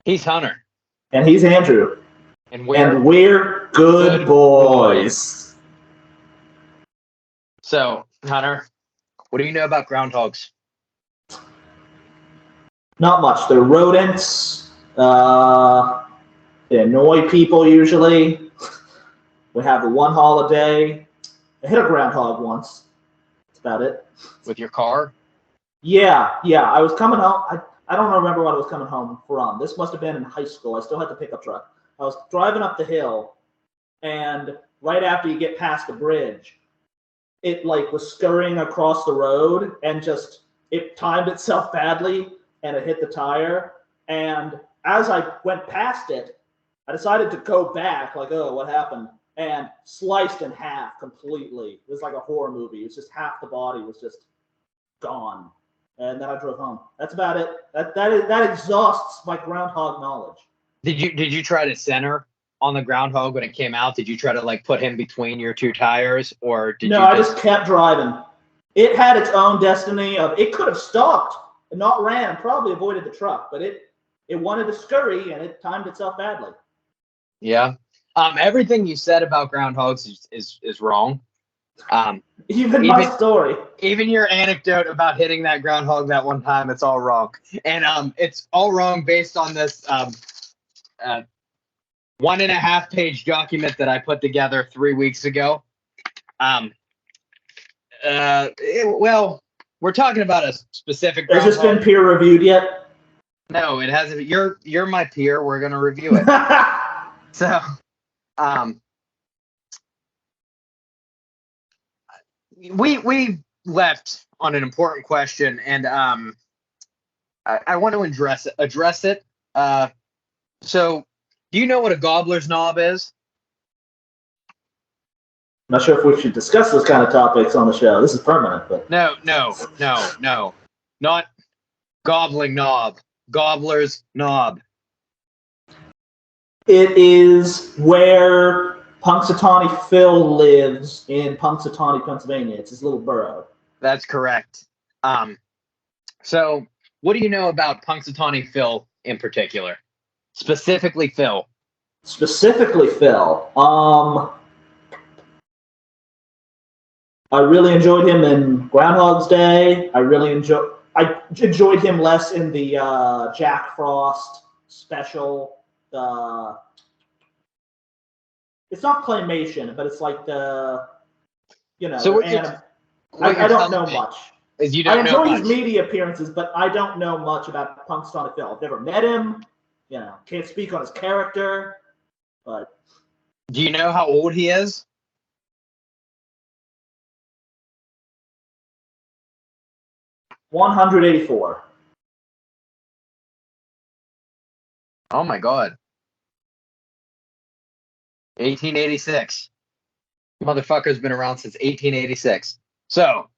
He's Hunter. And he's Andrew. And we're good boys. So, Hunter, what do you know about groundhogs? Not much. They're rodents. They annoy people usually. We have the one holiday. I hit a groundhog once. That's about it. With your car? Yeah. I was coming home. I don't remember what I was coming home from. This must have been in high school. I still had the pickup truck. I was driving up the hill, and right after you get past the bridge, it was scurrying across the road, and just it timed itself badly, and it hit the tire. And as I went past it, I decided to go back, oh, what happened? And sliced in half completely. It was like a horror movie. It's just half the body was just gone. And then I drove home. That's about it. That exhausts my groundhog knowledge. Did you try to center on the groundhog when it came out? Did you try to put him between your two tires, or did you? No, I just kept driving. It had its own destiny of it could have stopped and not ran and probably avoided the truck, but it wanted to scurry and it timed itself badly. Yeah. Everything you said about groundhogs is wrong. Even my story. Even your anecdote about hitting that groundhog that one time, it's all wrong. And it's all wrong based on this 1.5 page document that I put together 3 weeks ago. Well, we're talking about a specific groundhog. Has this been peer reviewed yet? No, it hasn't. You're my peer. We're gonna review it. So, we left on an important question, and I want to address it. So, do you know what a gobbler's knob is? I'm not sure if we should discuss those kind of topics on the show. This is permanent, but No, not gobbling knob. Gobbler's knob. It is where Punxsutawney Phil lives in Punxsutawney, Pennsylvania. It's his little borough. That's correct. So what do you know about Punxsutawney Phil in particular? Specifically Phil. I really enjoyed him in Groundhog's Day. I enjoyed him less in the Jack Frost special. It's not claymation, but it's like the, So I don't know much. I enjoy his much. media appearances, but I don't know much about Punxsutawney Phil. I've never met him. Can't speak on his character. But do you know how old he is? $184. Oh my God. 1886. Motherfucker's been around since 1886. So.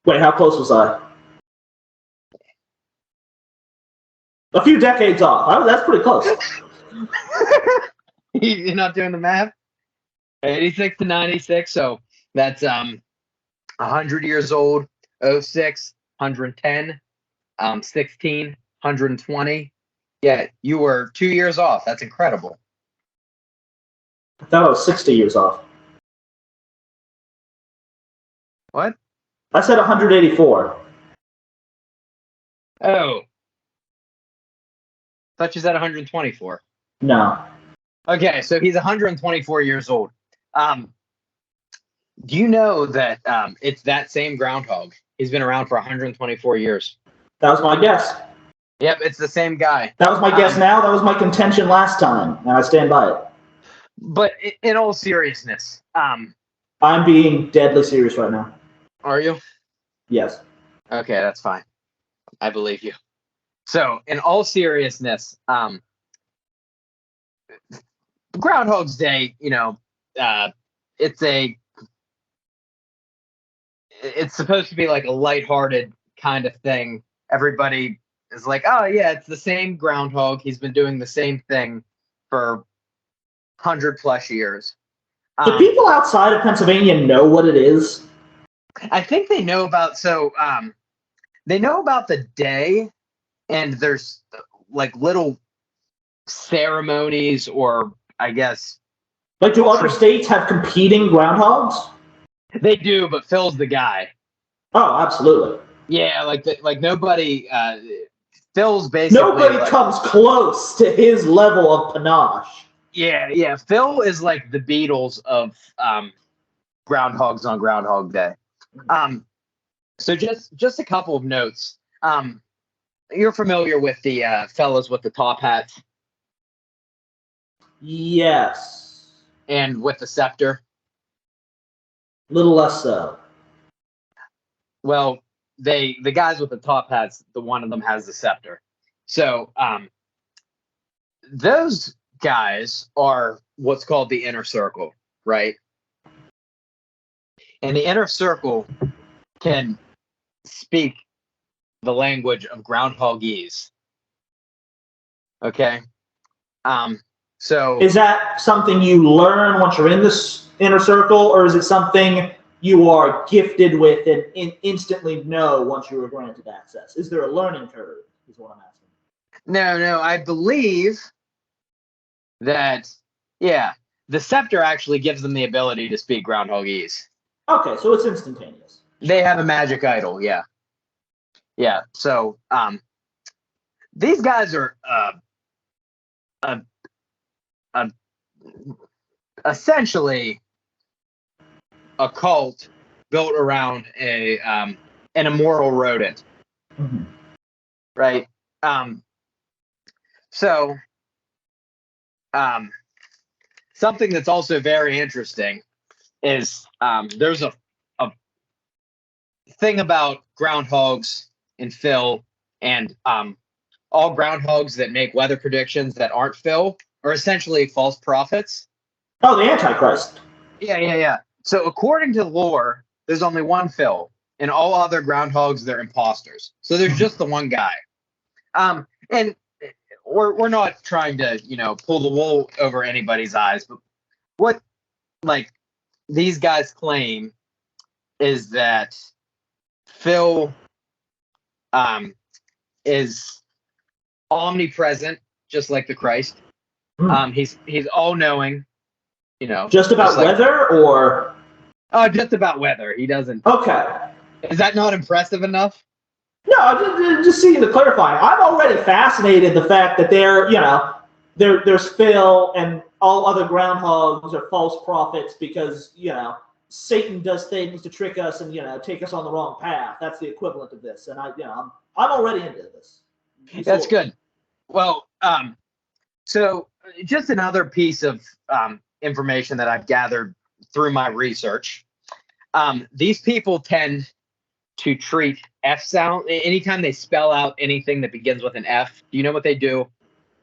Wait, how close was I? A few decades off. That's pretty close. You're not doing the math? 86 to 96, so that's 100 years old. 06, 110, 16, 120. Yeah, you were 2 years off. That's incredible. I thought I was 60 years off. What? I said 184. Oh. Thought you said 124. No. Okay, so he's 124 years old. Do you know that it's that same groundhog? He's been around for 124 years. That was my guess. Yep, it's the same guy. That was my guess now. That was my contention last time, and I stand by it. But in all seriousness, I'm being deadly serious right now. Are you? Yes. Okay, that's fine. I believe you. So, in all seriousness, Groundhog's Day, it's supposed to be like a lighthearted kind of thing. Everybody is like, oh yeah, it's the same groundhog. He's been doing the same thing for 100+ years. Do people outside of Pennsylvania know what it is? I think they know about, they know about the day, and there's like little ceremonies, or I guess Like, do other states have competing groundhogs? they do, but Phil's the guy. Oh, absolutely. Yeah, like nobody. Phil's basically Nobody like, comes close to his level of panache. yeah. Phil is like the Beatles of groundhogs on Groundhog Day. So just a couple of notes. You're familiar with the fellas with the top hats Yes. and with the scepter. Little less so. Well, the guys with the top hats, the one of them has the scepter. So those guys are what's called the inner circle, right? And the inner circle can speak the language of groundhogese. Okay. So Is that something you learn once you're in this inner circle, or is it something you are gifted with and instantly know once you are granted access? Is there a learning curve? Is what I'm asking. no, I believe that, yeah, the scepter actually gives them the ability to speak groundhogese. Okay, so it's instantaneous. They have a magic idol, yeah. So these guys are uh, uh, essentially a cult built around an immoral rodent, Mm-hmm. right? So something that's also very interesting is there's a thing about groundhogs and Phil, and all groundhogs that make weather predictions that aren't Phil are essentially false prophets. Oh, the Antichrist. Yeah. So according to lore, there's only one Phil, and all other groundhogs, they're imposters. So there's just the one guy. And we're not trying to pull the wool over anybody's eyes, but what like these guys claim is that Phil is omnipresent, just like the Christ. He's all knowing, Just about like, weather, or? just about weather. He doesn't. Okay. Is that not impressive enough? No, just seeing the clarifying. I'm already fascinated the fact that there's Phil and all other groundhogs are false prophets because Satan does things to trick us and take us on the wrong path. That's the equivalent of this, and I'm already into this. That's good. Well, so just another piece of information that I've gathered through my research. These people tend to treat F sound anytime they spell out anything that begins with an F. Do you know what they do?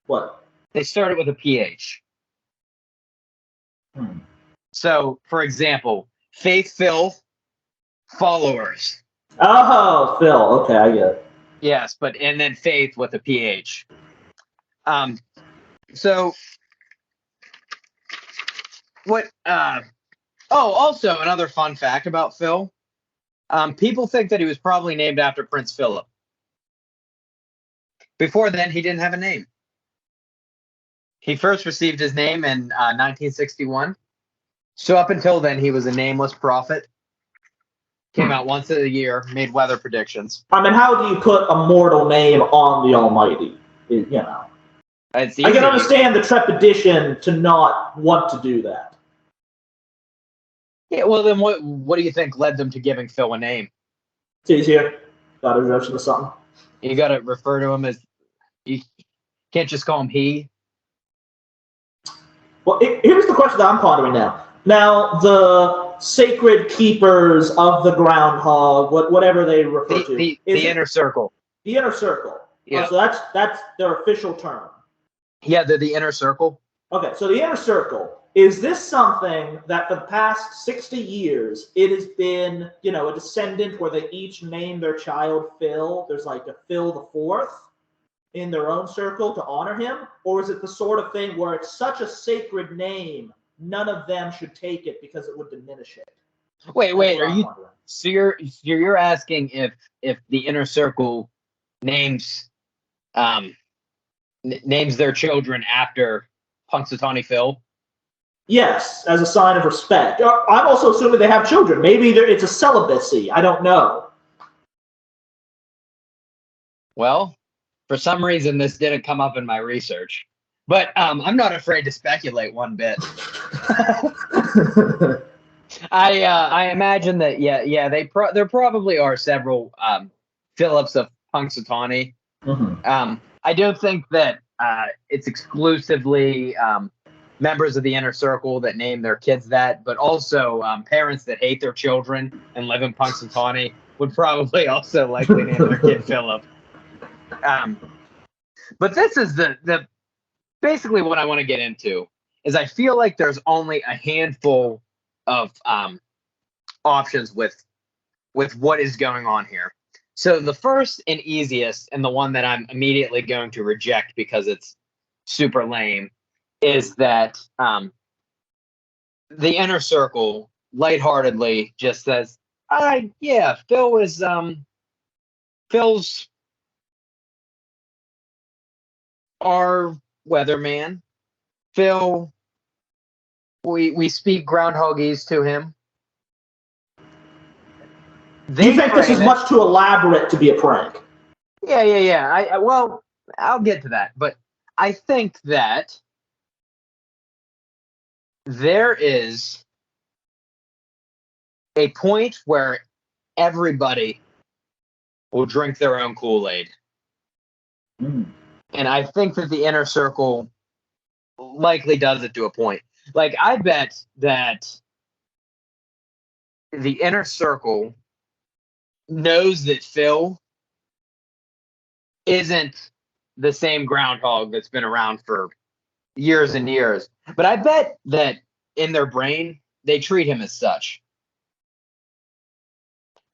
What? They start it with a PH. So, for example, faithful followers. Oh, Phil. Okay, I get it. Yes, and then faith with a PH. So what? Also another fun fact about Phil. People think that he was probably named after Prince Philip. Before then, he didn't have a name. He first received his name in 1961. So up until then, he was a nameless prophet. Came out once a year, made weather predictions. I mean, how do you put a mortal name on the Almighty? It's easy. I can understand the trepidation to not want to do that. Yeah, well, then what do you think led them to giving Phil a name? It's easier. Got to refer to something. You got to refer to him as. You can't just call him he. Well, here's the question that I'm pondering now. Now, the sacred keepers of the groundhog, whatever they refer to, the inner circle. The inner circle. Yeah. So that's their official term. Yeah, they're the inner circle. Okay, so the inner circle, is this something that for the past 60 years, it has been, a descendant where they each name their child Phil? There's like a Phil the Fourth in their own circle to honor him? Or is it the sort of thing where it's such a sacred name, none of them should take it because it would diminish it? Wait, are you wondering. So you're asking if the inner circle names names their children after Punxsutawney Phil. Yes, as a sign of respect. I'm also assuming they have children. Maybe it's a celibacy. I don't know. Well, for some reason, this didn't come up in my research, but I'm not afraid to speculate one bit. I imagine that there probably are several Phillips of Punxsutawney. I don't think that it's exclusively members of the inner circle that name their kids that, but also parents that hate their children and live in Punxsutawney would probably also likely name their kid Philip. But this is the basically what I want to get into is I feel like there's only a handful of options with what is going on here. So the first and easiest, and the one that I'm immediately going to reject because it's super lame, is that the inner circle lightheartedly just says, yeah, Phil's our weatherman. Phil, we speak groundhogese to him. You think this is much too elaborate to be a prank? Yeah. Well, I'll get to that, but I think that there is a point where everybody will drink their own Kool-Aid. And I think that the inner circle likely does it to a point. Like, I bet that the inner circle knows that Phil isn't the same groundhog that's been around for years and years. But I bet that in their brain, they treat him as such.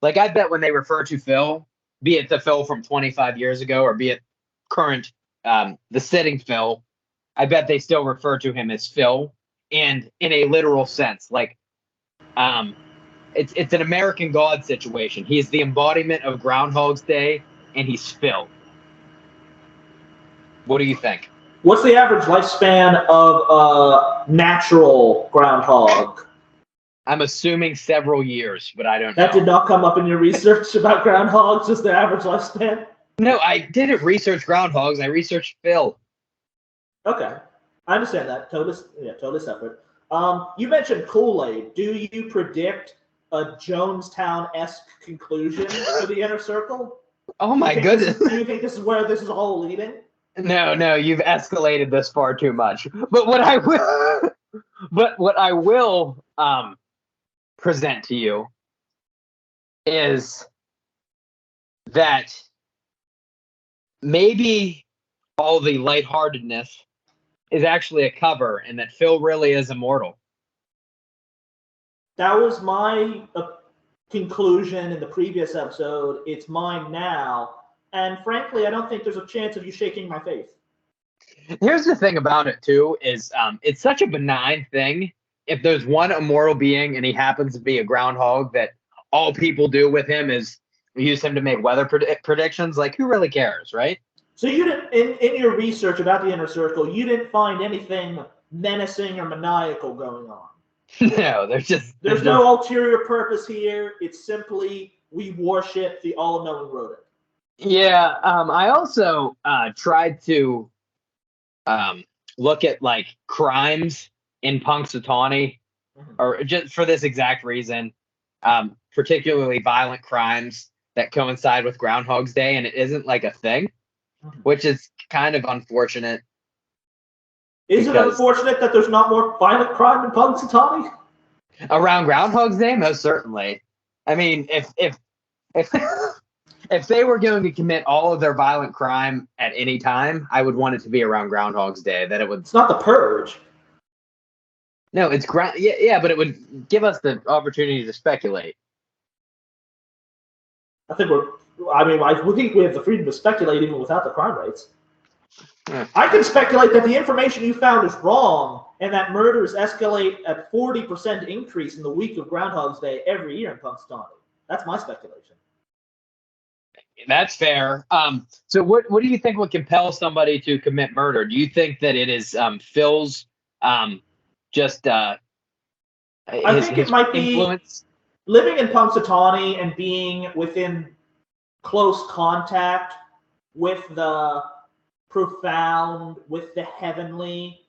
Like, I bet when they refer to Phil, be it the Phil from 25 years ago or be it current, the sitting Phil, I bet they still refer to him as Phil, and in a literal sense. Like, it's an American God situation. He is the embodiment of Groundhog's Day, and he's Phil. What do you think? What's the average lifespan of a natural groundhog? I'm assuming several years, but I don't know. That did not come up in your research about groundhogs, just the average lifespan? No, I didn't research groundhogs. I researched Phil. Okay. I understand that. Totally separate. You mentioned Kool-Aid. Do you predict a Jonestown-esque conclusion for the inner circle? Oh my goodness. Do you think this is where this is all leading? No, you've escalated this far too much. But what I will present to you is that maybe all the lightheartedness is actually a cover, and that Phil really is immortal. That was my conclusion in the previous episode. It's mine now. And frankly, I don't think there's a chance of you shaking my faith. Here's the thing about it, too, is it's such a benign thing. If there's one immortal being and he happens to be a groundhog, that all people do with him is use him to make weather predictions, like, who really cares, right? So you didn't, in your research about the inner circle, you didn't find anything menacing or maniacal going on? No, there's no ulterior purpose here. It's simply we worship the all-knowing rodent. Yeah, I also tried to look at like crimes in Punxsutawney, or just for this exact reason, particularly violent crimes that coincide with Groundhog's Day, and it isn't like a thing, which is kind of unfortunate. Is it unfortunate that there's not more violent crime in Punxsutawney? Around Groundhog's Day, most certainly. I mean, if if they were going to commit all of their violent crime at any time, I would want it to be around Groundhog's Day. That it would. It's not the Purge. No, it's Yeah, but it would give us the opportunity to speculate. I think we have the freedom to speculate even without the crime rates. Yeah. I can speculate that the information you found is wrong, and that murders escalate at 40% increase in the week of Groundhog's Day every year in Punxsutawney. That's my speculation. That's fair. So what do you think would compel somebody to commit murder? Do you think that it is Phil's um, just I his think it might be influence? living in Punxsutawney and being within close contact with the profound, with the heavenly.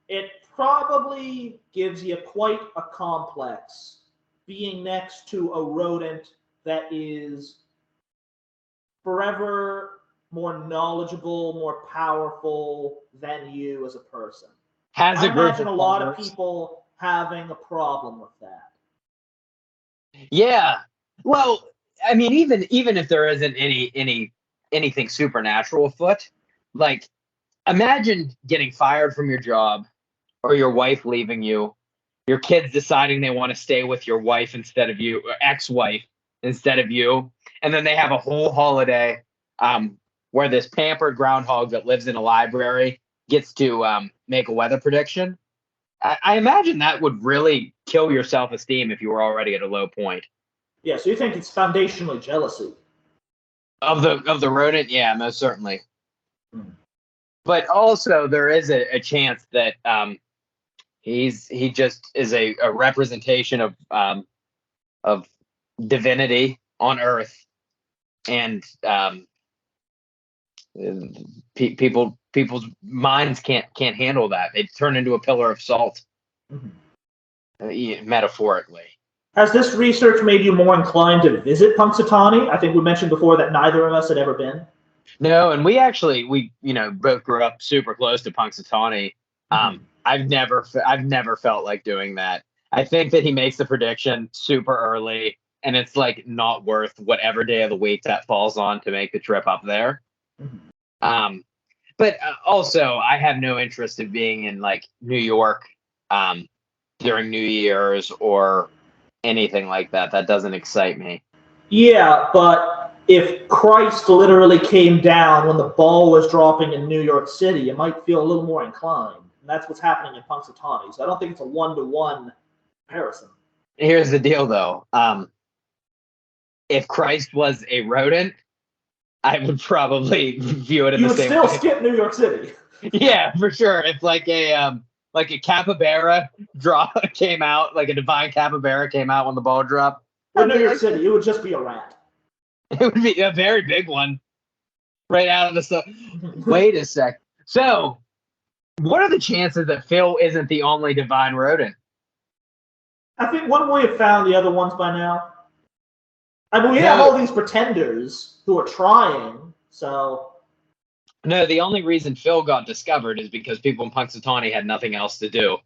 It probably gives you quite a complex being next to a rodent that is forever more knowledgeable, more powerful than you as a person. Has I a group imagine of a lot of followers? people having a problem with that. Yeah. Well, I mean, even if there isn't anything supernatural afoot, like imagine getting fired from your job or your wife leaving you, your kids deciding they want to stay with your wife instead of you, or ex-wife instead of you, and then they have a whole holiday where this pampered groundhog that lives in a library gets to make a weather prediction. I imagine that would really kill your self-esteem if you were already at a low point. Yeah, so you think it's foundationally jealousy. Of the rodent, yeah, most certainly. Hmm. But also there is a chance that he just is a representation of divinity on Earth, and people's minds can't handle that. They turn into a pillar of salt, Mhm. metaphorically. Has this research made you more inclined to visit Punxsutawney? I think we mentioned before that neither of us had ever been. No, and we both grew up super close to Punxsutawney. Mhm. I've never felt like doing that. I think that he makes the prediction super early, and it's like not worth whatever day of the week that falls on to make the trip up there. Mhm. Um, but also, I have no interest in being in like New York um, during New Year's or anything like that. That doesn't excite me. Yeah, but if Christ literally came down when the ball was dropping in New York City, you might feel a little more inclined. And that's what's happening in Punxsutawney. So I don't think it's a one-to-one comparison. Here's the deal, though. If Christ was a rodent, I would probably view it in You the would same still way. skip New York City. Yeah, for sure. If like a capybara draw came out, like a divine capybara came out when the ball dropped, Or I'd New be York like, City, it would just be a rat. it would be a very big one right out of the sun. Wait a sec. So, what are the chances that Phil isn't the only divine rodent? I think one way have found the other ones by now. I mean, we have No, all these pretenders who are trying, so no. The only reason Phil got discovered is because people in Punxsutawney had nothing else to do.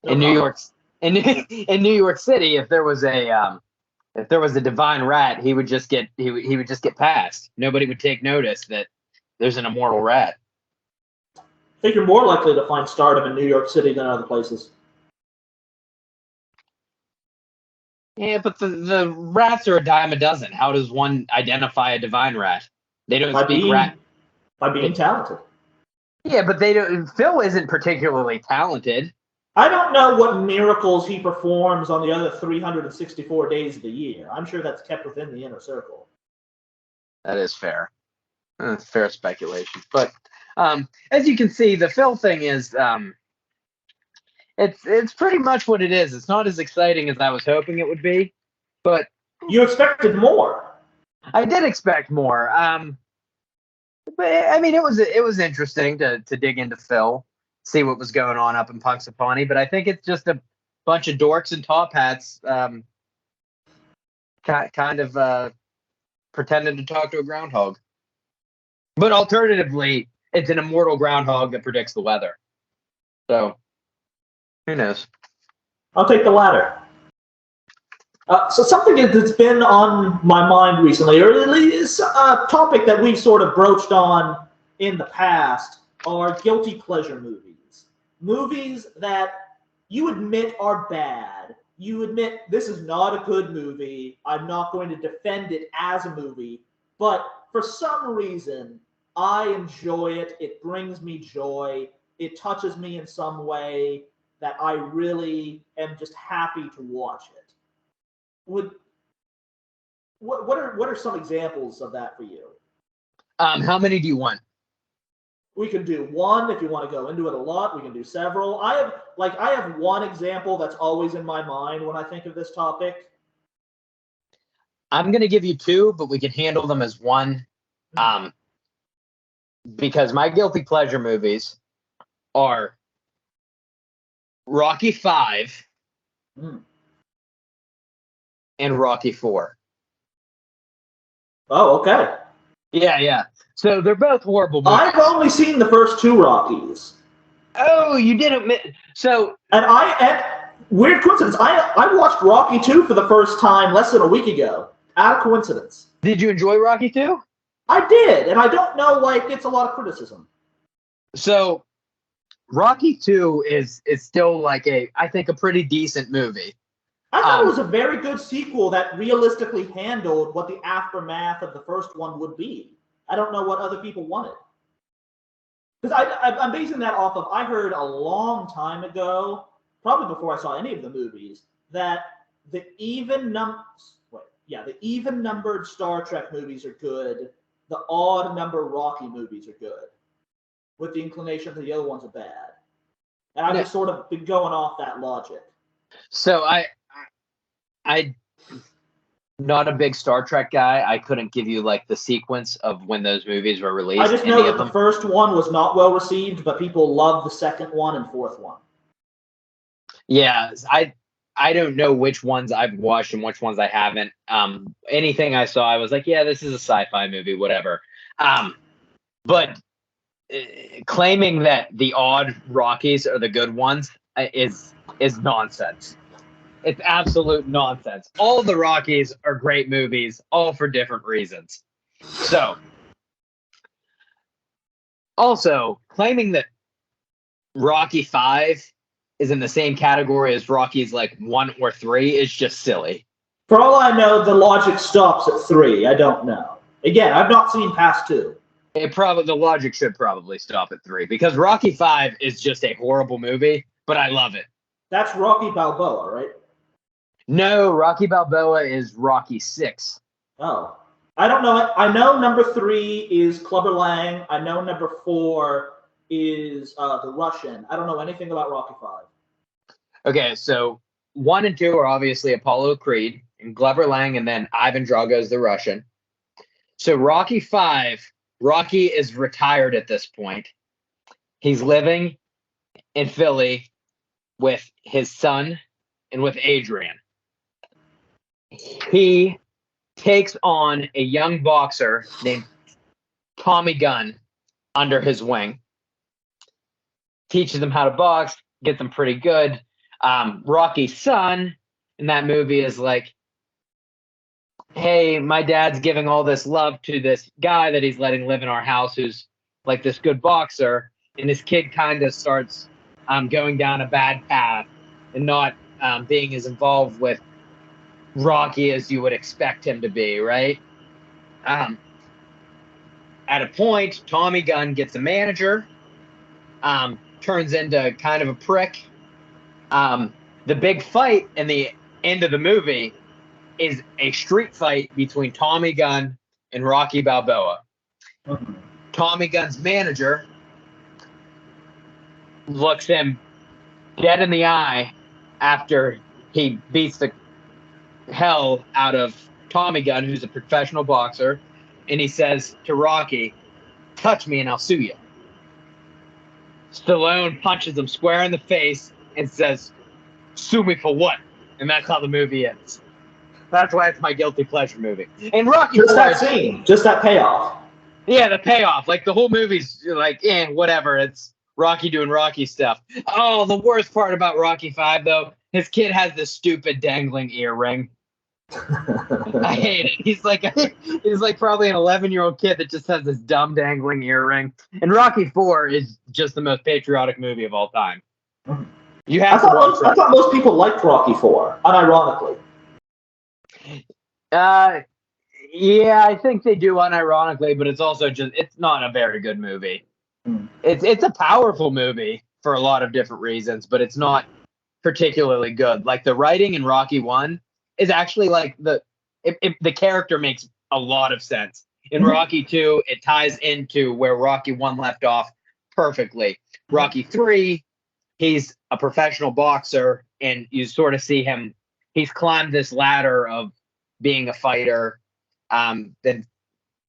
no In New comment. York, in New York City, if there was a divine rat, he would just get passed. Nobody would take notice that there's an immortal rat. I think you're more likely to find stardom in New York City than other places. Yeah, but the rats are a dime a dozen. How does one identify a divine rat? They don't By speak rat. being by being talented. Yeah, but they don't. Phil isn't particularly talented. I don't know what miracles he performs on the other 364 days of the year. I'm sure that's kept within the inner circle. That is fair. Fair speculation. But as you can see, the Phil thing is it's pretty much what it is. It's not as exciting as I was hoping it would be, but You expected more. I did expect more. But I mean, it was interesting to dig into Phil, see what was going on up in Punxsutawney. But I think it's just a bunch of dorks in top hats, kind of pretending to talk to a groundhog. But alternatively, it's an immortal groundhog that predicts the weather. So who knows? I'll take the latter. So something that's been on my mind recently, or at least a topic that we've sort of broached on in the past, are guilty pleasure movies. Movies that you admit are bad. You admit this is not a good movie. I'm not going to defend it as a movie, but for some reason, I enjoy it. It brings me joy. It touches me in some way that I really am just happy to watch it. Would What are some examples of that for you? How many do you want? We can do one if you want to go into it a lot. We can do several. I have one example that's always in my mind when I think of this topic. I'm gonna give you two, but we can handle them as one. Because my guilty pleasure movies are Rocky V and Rocky IV. Oh, okay. Yeah. So they're both horrible movies. I've only seen the first two Rockies. Oh, you didn't. So and weird coincidence. I watched Rocky 2 for the first time less than a week ago. Out of coincidence. Did you enjoy Rocky 2? I did, and I don't know why it gets a lot of criticism. So Rocky 2 is still like I think a pretty decent movie. I thought it was a very good sequel that realistically handled what the aftermath of the first one would be. I don't know what other people wanted. Because I'm basing that off of, I heard a long time ago, probably before I saw any of the movies, that the even-numbered Star Trek movies are good, the odd-number Rocky movies are good, with the inclination that the other ones are bad. And I've just sort of been going off that logic. So I not a big Star Trek guy. I couldn't give you like the sequence of when those movies were released. I just know that the first one was not well received, but people loved the second one and fourth one. Yeah, I don't know which ones I've watched and which ones I haven't. Anything I saw, I was like, yeah, this is a sci-fi movie, whatever. But claiming that the odd Rockies are the good ones is nonsense. It's absolute nonsense. All the Rockies are great movies, all for different reasons. So, also, claiming that Rocky V is in the same category as Rocky's like 1 or 3 is just silly. For all I know, the logic stops at 3. I don't know. Again, I've not seen past 2. The logic should probably stop at 3 because Rocky V is just a horrible movie, but I love it. That's Rocky Balboa, right? No, Rocky Balboa is Rocky 6. Oh. I don't know it. I know number 3 is Clubber Lang. I know number 4 is the Russian. I don't know anything about Rocky 5. Okay, so 1 and 2 are obviously Apollo Creed and Clubber Lang, and then Ivan Drago's the Russian. So Rocky 5, Rocky is retired at this point. He's living in Philly with his son and with Adrian. He takes on a young boxer named Tommy Gunn under his wing, teaches them how to box, gets them pretty good. Rocky's son in that movie is like, hey, my dad's giving all this love to this guy that he's letting live in our house who's like this good boxer, and this kid kind of starts going down a bad path and not being as involved with Rocky as you would expect him to be, right? At a point, Tommy Gunn gets a manager, turns into kind of a prick. The big fight in the end of the movie is a street fight between Tommy Gunn and Rocky Balboa. Mm-hmm. Tommy Gunn's manager looks him dead in the eye after he beats the hell out of Tommy Gunn, who's a professional boxer, and he says to Rocky, touch me and I'll sue you. Stallone punches him square in the face and says, sue me for what? And that's how the movie ends. That's why it's my guilty pleasure movie. And Rocky just that scene, just that payoff. Yeah, the payoff. Like the whole movie's like, whatever. It's Rocky doing Rocky stuff. Oh, the worst part about Rocky V, though, his kid has this stupid dangling earring. I hate it. He's like probably an 11-year-old kid that just has this dumb dangling earring. And Rocky IV is just the most patriotic movie of all time. You have I thought most people liked Rocky IV, unironically. Yeah, I think they do unironically, but it's also it's not a very good movie. It's a powerful movie for a lot of different reasons, but it's not particularly good. Like the writing in Rocky 1 is actually like the character makes a lot of sense. In Rocky 2, it ties into where Rocky 1 left off perfectly. Rocky 3, he's a professional boxer, and you sort of see him. He's climbed this ladder of being a fighter, then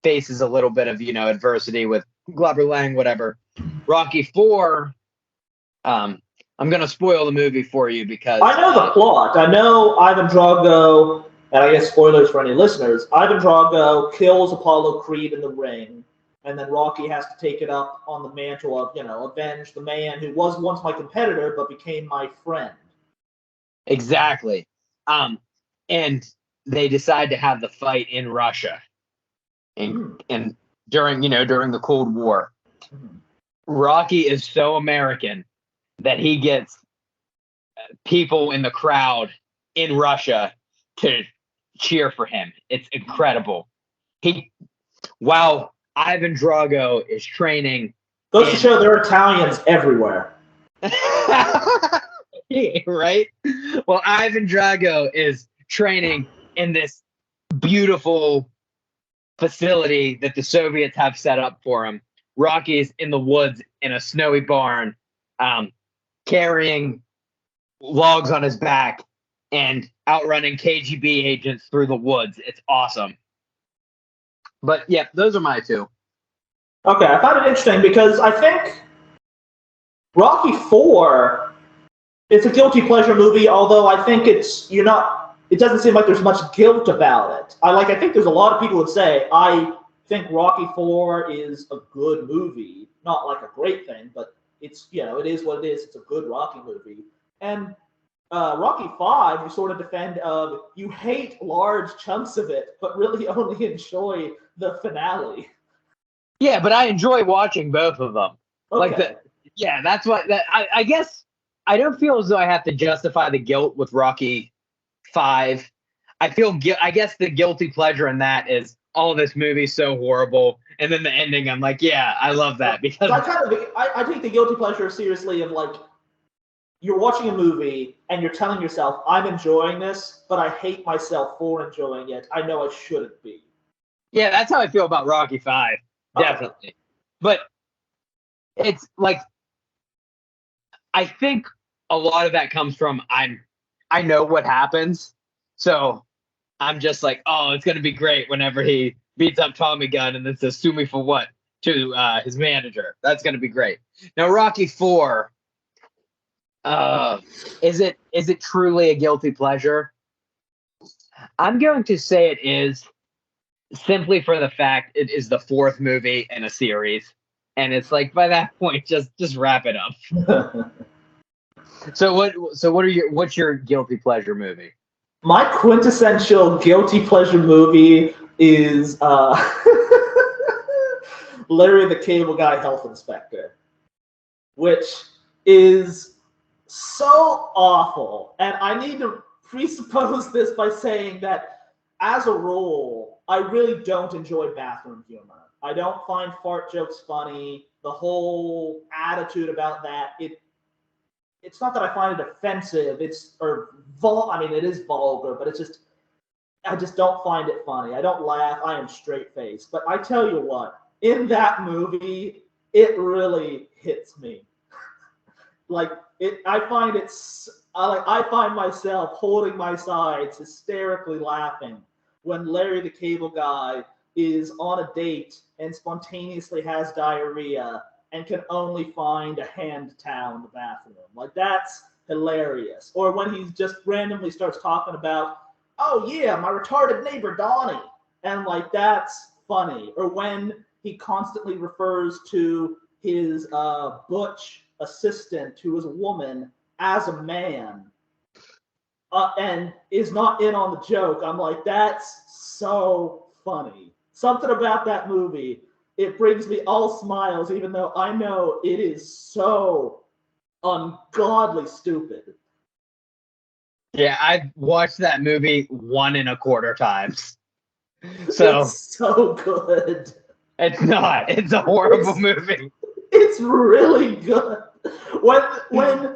faces a little bit of adversity with Glover Lang, whatever. Rocky 4, I'm gonna spoil the movie for you because I know the plot. I know Ivan Drago, and I guess spoilers for any listeners. Ivan Drago kills Apollo Creed in the ring, and then Rocky has to take it up on the mantle of avenge the man who was once my competitor but became my friend. Exactly. And they decide to have the fight in Russia, and during the Cold War. Rocky is so American that he gets people in the crowd in Russia to cheer for him. It's incredible. While Ivan Drago is training, goes to show there are Italians everywhere. Right? Well, Ivan Drago is training in this beautiful facility that the Soviets have set up for him. Rocky's in the woods in a snowy barn, carrying logs on his back and outrunning KGB agents through the woods. It's awesome. But yeah, those are my two. Okay, I found it interesting because I think Rocky 4, it's a guilty pleasure movie, although I think it doesn't seem like there's much guilt about it. I think there's a lot of people who would say, I think Rocky 4 is a good movie. Not like a great thing, but it's, it is what it is. It's a good Rocky movie. And Rocky 5, you sort of defend you hate large chunks of it, but really only enjoy the finale. Yeah, but I enjoy watching both of them. Okay. That's what I guess I don't feel as though I have to justify the guilt with Rocky 5. I guess the guilty pleasure in that is this movie's so horrible, and then the ending I'm like, yeah, I love that because I take the guilty pleasure seriously of like you're watching a movie and you're telling yourself, I'm enjoying this, but I hate myself for enjoying it. I know I shouldn't be. Yeah, that's how I feel about Rocky 5. Definitely. Okay. But it's like I think a lot of that comes from I know what happens. So I'm just like, oh, it's gonna be great whenever he beats up Tommy Gunn and then says, sue me for what? To his manager. That's gonna be great. Now Rocky 4, is it truly a guilty pleasure? I'm going to say it is, simply for the fact it is the fourth movie in a series, and it's like by that point, just wrap it up. What's your guilty pleasure movie? My quintessential guilty pleasure movie is Larry the Cable Guy Health Inspector, which is so awful. And I need to presuppose this by saying that, as a rule, I really don't enjoy bathroom humor. I don't find fart jokes funny. The whole attitude about that, it's not that I find it offensive. It is vulgar, but I just don't find it funny. I don't laugh. I am straight faced. But I tell you what, in that movie, it really hits me. I find myself holding my sides, hysterically laughing when Larry the Cable Guy is on a date and spontaneously has diarrhea and can only find a hand towel in the bathroom. Like, that's hilarious. Or when he just randomly starts talking about, oh yeah, my retarded neighbor Donnie, and like, that's funny. Or when he constantly refers to his butch assistant, who is a woman, as a man, and is not in on the joke. I'm like, that's so funny. Something about that movie, it brings me all smiles, even though I know it is so ungodly stupid. Yeah, I've watched that movie 1.25 times. So it's so good. It's not. It's a horrible movie. It's really good. When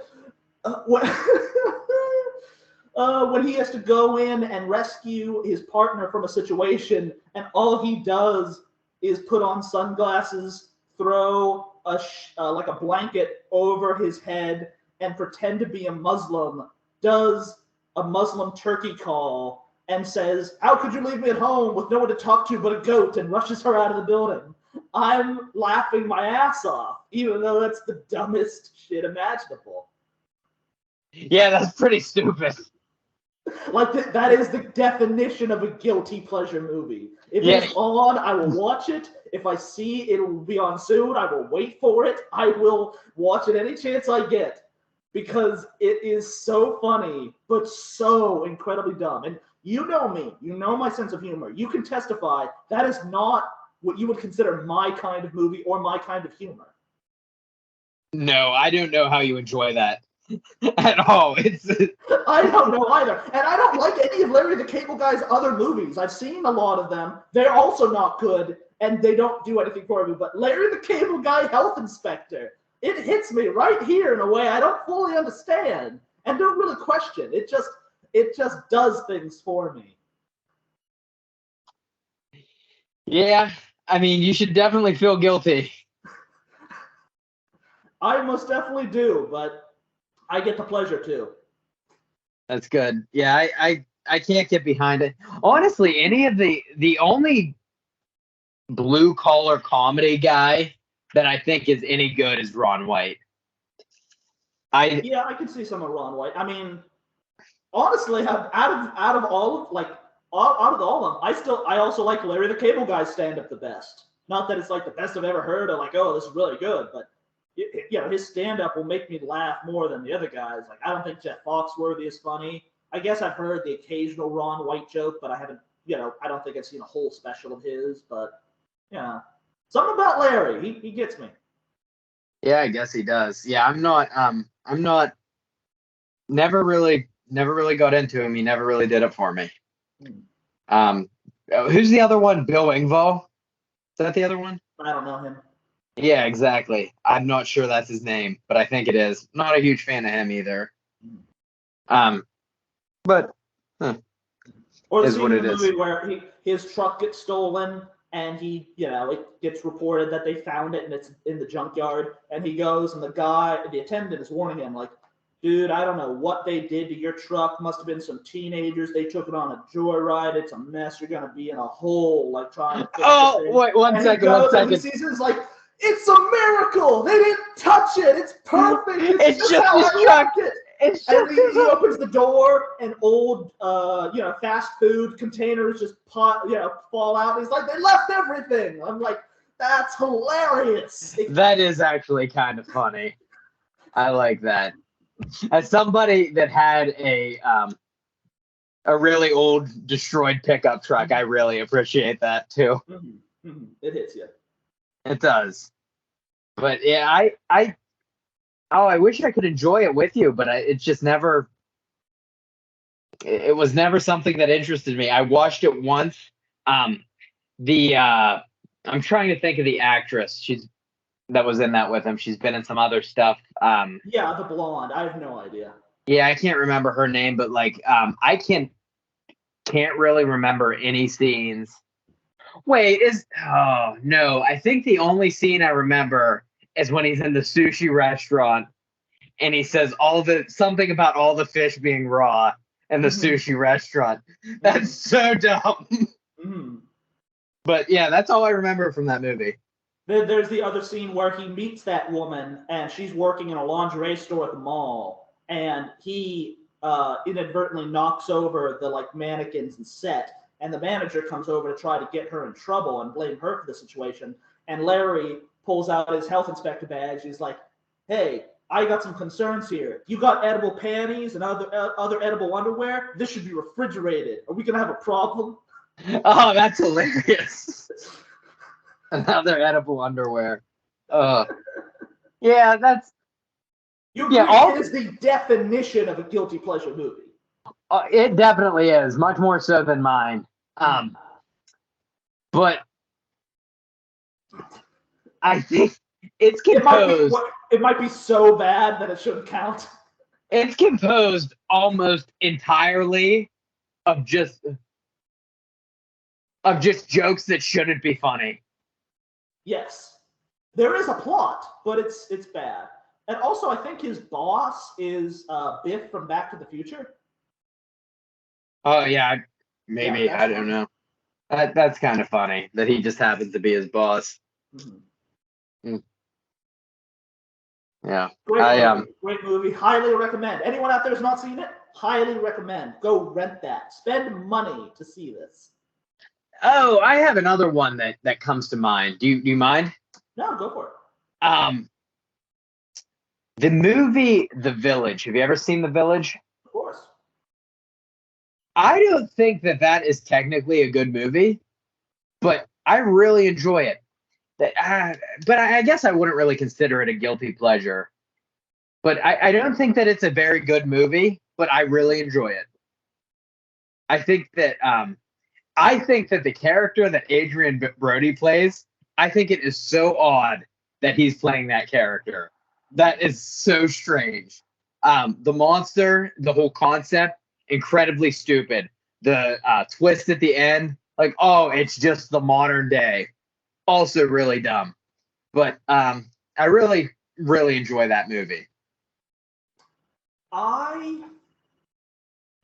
when he has to go in and rescue his partner from a situation, and all he does is put on sunglasses, throw like a blanket over his head, and pretend to be a Muslim, does a Muslim turkey call, and says, "How could you leave me at home with no one to talk to but a goat?" and rushes her out of the building. I'm laughing my ass off, even though that's the dumbest shit imaginable. Yeah, that's pretty stupid. Like that is the definition of a guilty pleasure movie. If Yeah. it's on, I will watch it. If I see it will be on soon, I will wait for it. I will watch it any chance I get because it is so funny, but so incredibly dumb. And you know me, you know my sense of humor. You can testify that is not what you would consider my kind of movie or my kind of humor. No, I don't know how you enjoy that at all. It's I don't know either. And I don't like any of Larry the Cable Guy's other movies. I've seen a lot of them. They're also not good, and they don't do anything for me. But Larry the Cable Guy Health Inspector, it hits me right here in a way I don't fully understand and don't really question. It just does things for me. yeah. I mean, you should definitely feel guilty. I most definitely do, but I get the pleasure too. That's good. Yeah, I can't get behind it. Honestly, any of the only blue collar comedy guy that I think is any good is Ron White. Yeah, I can see some of Ron White. I mean, honestly, out of all of out of all of them, I also like Larry the Cable Guy's stand up the best. Not that it's like the best I've ever heard or like, oh, this is really good, but you know, his stand up will make me laugh more than the other guys. Like, I don't think Jeff Foxworthy is funny. I guess I've heard the occasional Ron White joke, but I haven't, you know, I don't think I've seen a whole special of his. But yeah, something about Larry, he gets me. Yeah, I guess he does. Yeah, I'm not never really got into him. He never really did it for me. Um who's the other one? Bill Engvall? Is that the other one? I don't know him. Yeah, exactly. I'm not sure that's his name, but I think it is. Not a huge fan of him either. But or the is scene what in it the is. movie where his truck gets stolen and he, you know, it gets reported that they found it and it's in the junkyard, and he goes and the attendant is warning him like, dude, I don't know what they did to your truck. Must have been some teenagers. They took it on a joyride. It's a mess. You're gonna be in a hole like trying to fix Oh, this thing. wait, one And second. And he sees it, it's like, it's a miracle. They didn't touch it. It's perfect. It's just how his I truck. left it. It's And just he opens the door, and old, you know, fast food containers just fall out. He's like, they left everything. I'm like, that's hilarious. That is actually kind of funny. I like that. As somebody that had a really old destroyed pickup truck, I really appreciate that too. Mm-hmm. Mm-hmm. It hits you. It does. But yeah, I wish I could enjoy it with you, but it's just never. It was never something that interested me. I watched it once. I'm trying to think of the actress. That was in that with him. She's been in some other stuff. Yeah, the blonde. I have no idea. Yeah, I can't remember her name, but like, I can't really remember any scenes. Wait, oh no, I think the only scene I remember is when he's in the sushi restaurant and he says something about all the fish being raw in the sushi restaurant. That's so dumb. Mm-hmm. But yeah, that's all I remember from that movie. There's the other scene where he meets that woman and she's working in a lingerie store at the mall, and he inadvertently knocks over the like mannequins and set, and the manager comes over to try to get her in trouble and blame her for the situation. And Larry pulls out his health inspector badge. He's like, "Hey, I got some concerns here. You got edible panties and other edible underwear. This should be refrigerated. Are we gonna have a problem?" Oh, that's hilarious. Another edible underwear. Yeah, that's. It is the definition of a guilty pleasure movie. It definitely is, much more so than mine. But I think it's composed. It might be so bad that it shouldn't count. It's composed almost entirely of just jokes that shouldn't be funny. Yes, there is a plot, but it's bad. And also, I think his boss is Biff from Back to the Future. Oh yeah, Yeah, maybe that's I don't know. That's kind of funny that he just happens to be his boss. Mhm. Mm, yeah, Great I movie. Great movie. Highly recommend. Anyone out there who's not seen it, highly recommend. Go rent that. Spend money to see this. Oh, I have another one that comes to mind. Do you mind? No, go for it. Um, the movie The Village. Have you ever seen The Village? Of course. I don't think that is technically a good movie, but I really enjoy it. That, but I guess I wouldn't really consider it a guilty pleasure. But I don't think that it's a very good movie, but I really enjoy it. I think that the character that Adrian Brody plays, I think it is so odd that he's playing that character. That is so strange. The monster, the whole concept, incredibly stupid. The twist at the end, like, oh, it's just the modern day. Also really dumb. But I really, really enjoy that movie. I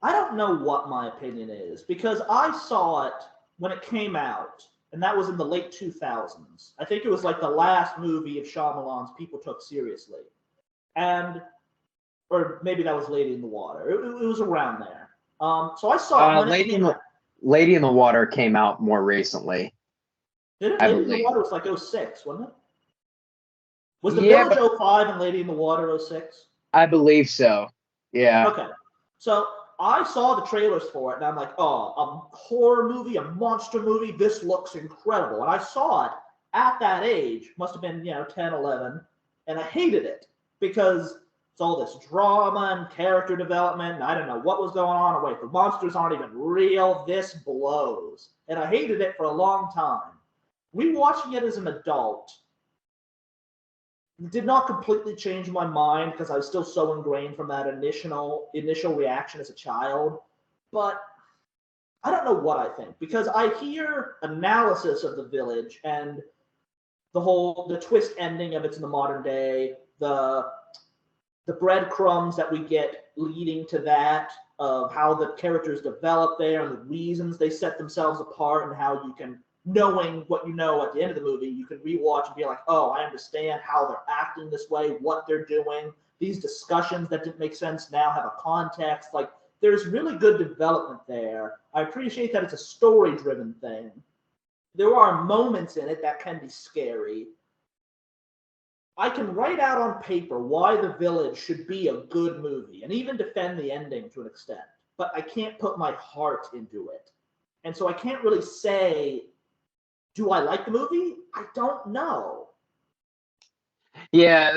I don't know what my opinion is because I saw it when it came out, and that was in the late 2000s. I think it was like the last movie of Shyamalan's people took seriously. And or maybe that was Lady in the Water. It was around there. So I saw it when it came out. Lady in the Water came out more recently, Did it? I Lady in the believe. Water was like '06, wasn't it? Was The Yeah, Village but '05 and Lady in the Water '06? I believe so. Yeah. Okay. So I saw the trailers for it and I'm like, oh, a horror movie, a monster movie, this looks incredible. And I saw it at that age, must have been, 10, 11, and I hated it because it's all this drama and character development, and I don't know what was going on. Oh, wait, the monsters aren't even real. This blows. And I hated it for a long time. Rewatching it as an adult, did not completely change my mind because I was still so ingrained from that initial reaction as a child. But I don't know what I think because I hear analysis of The Village and the twist ending of it's in the modern day, the breadcrumbs that we get leading to that, of how the characters develop there and the reasons they set themselves apart, and how you can, knowing what you know at the end of the movie, you can rewatch and be like, oh, I understand how they're acting this way, what they're doing. These discussions that didn't make sense now have a context. Like, there's really good development there. I appreciate that it's a story-driven thing. There are moments in it that can be scary. I can write out on paper why The Village should be a good movie and even defend the ending to an extent, but I can't put my heart into it. And so I can't really say, do I like the movie? I don't know. Yeah,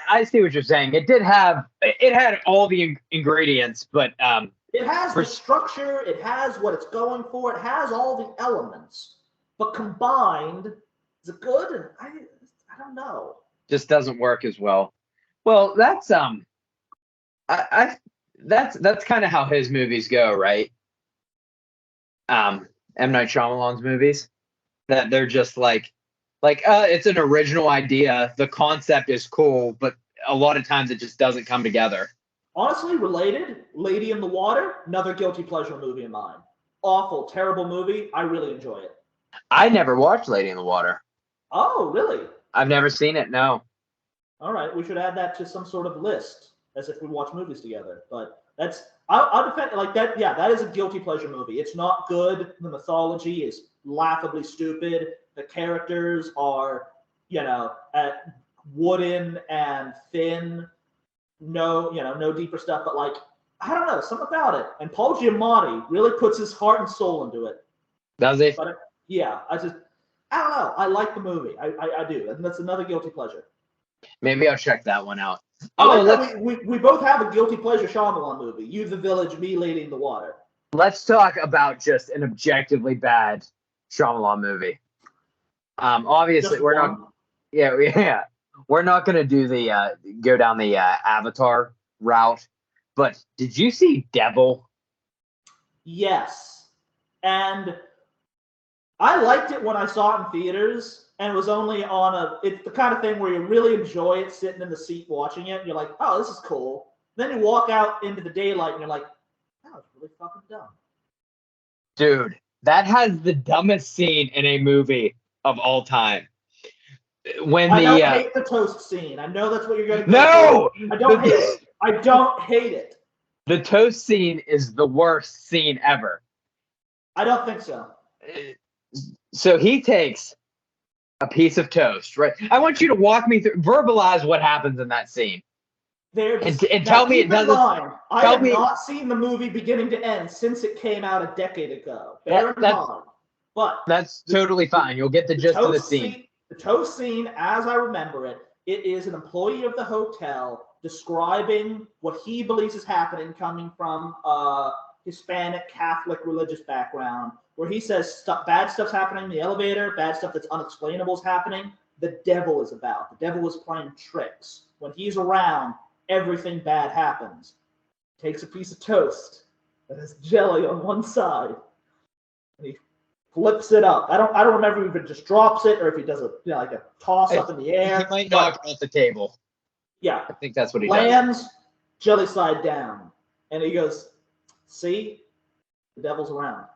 I see what you're saying. It had all the ingredients, but It has for the structure, it has what it's going for, it has all the elements, but combined, is it good? I don't know. just doesn't work as well. Well, I that's kind of how his movies go, right? Um, M. Night Shyamalan's movies, that they're just it's an original idea. The concept is cool, but a lot of times it just doesn't come together. Honestly, related, Lady in the Water, another guilty pleasure movie of mine. Awful, terrible movie. I really enjoy it. I never watched Lady in the Water. Oh, really? I've never seen it. No. All right, we should add that to some sort of list as if we watch movies together. But I'll defend it like that. Yeah, that is a guilty pleasure movie. It's not good. The mythology is laughably stupid. The characters are, wooden and thin. No deeper stuff. But like, I don't know, something about it. And Paul Giamatti really puts his heart and soul into it. Does he? But yeah, I don't know. I like the movie. I do. And that's another guilty pleasure. Maybe I'll check that one out. I like that we both have a guilty pleasure Shyamalan movie. You, The Village, me, Lady in the Water. Let's talk about just an objectively bad Shyamalan movie. Obviously, Just we're one? not. Yeah. We're not going to do the go down the Avatar route. But did you see Devil? Yes. And I liked it when I saw it in theaters, and it was only it's the kind of thing where you really enjoy it sitting in the seat watching it. And you're like, oh, this is cool. Then you walk out into the daylight and you're like, that was really fucking dumb. Dude, that has the dumbest scene in a movie of all time. When I don't hate the toast scene. I know that's what you're going to go No! for. I don't hate it. I don't hate it. The toast scene is the worst scene ever. I don't think so. So he takes a piece of toast, right? I want you to walk me through, verbalize what happens in that scene. And tell me it doesn't. I have not seen the movie beginning to end since it came out a decade ago. Bear in mind. But that's totally fine. You'll get the gist of the scene. The toast scene, as I remember it, it is an employee of the hotel describing what he believes is happening coming from a Hispanic Catholic religious background, where he says bad stuff's happening in the elevator, bad stuff that's unexplainable is happening. The devil is about. The devil is playing tricks. When he's around, everything bad happens. Takes a piece of toast that has jelly on one side, and he flips it up. I don't remember if it just drops it or if he does like a toss up in the air. He might knock it off the table. Yeah, I think that's what he lands jelly side down, and he goes, "See, the devil's around."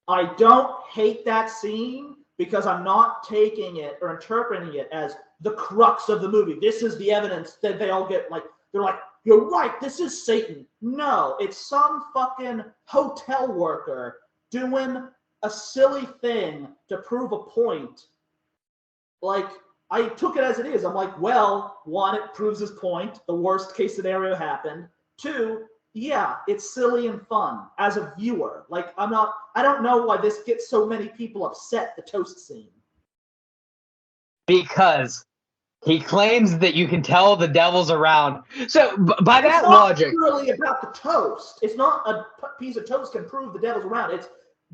I don't hate that scene because I'm not taking it or interpreting it as the crux of the movie. This is the evidence that they all get they're like, you're right, this is Satan. No, it's some fucking hotel worker doing a silly thing to prove a point. Like, I took it as it is. I'm like, well, one, it proves his point. The worst case scenario happened. Two, yeah, it's silly and fun as a viewer. Like, I don't know why this gets so many people upset, the toast scene. Because he claims that you can tell the devil's around. So by that logic, it's not really about the toast. It's not a piece of toast can prove the devil's around.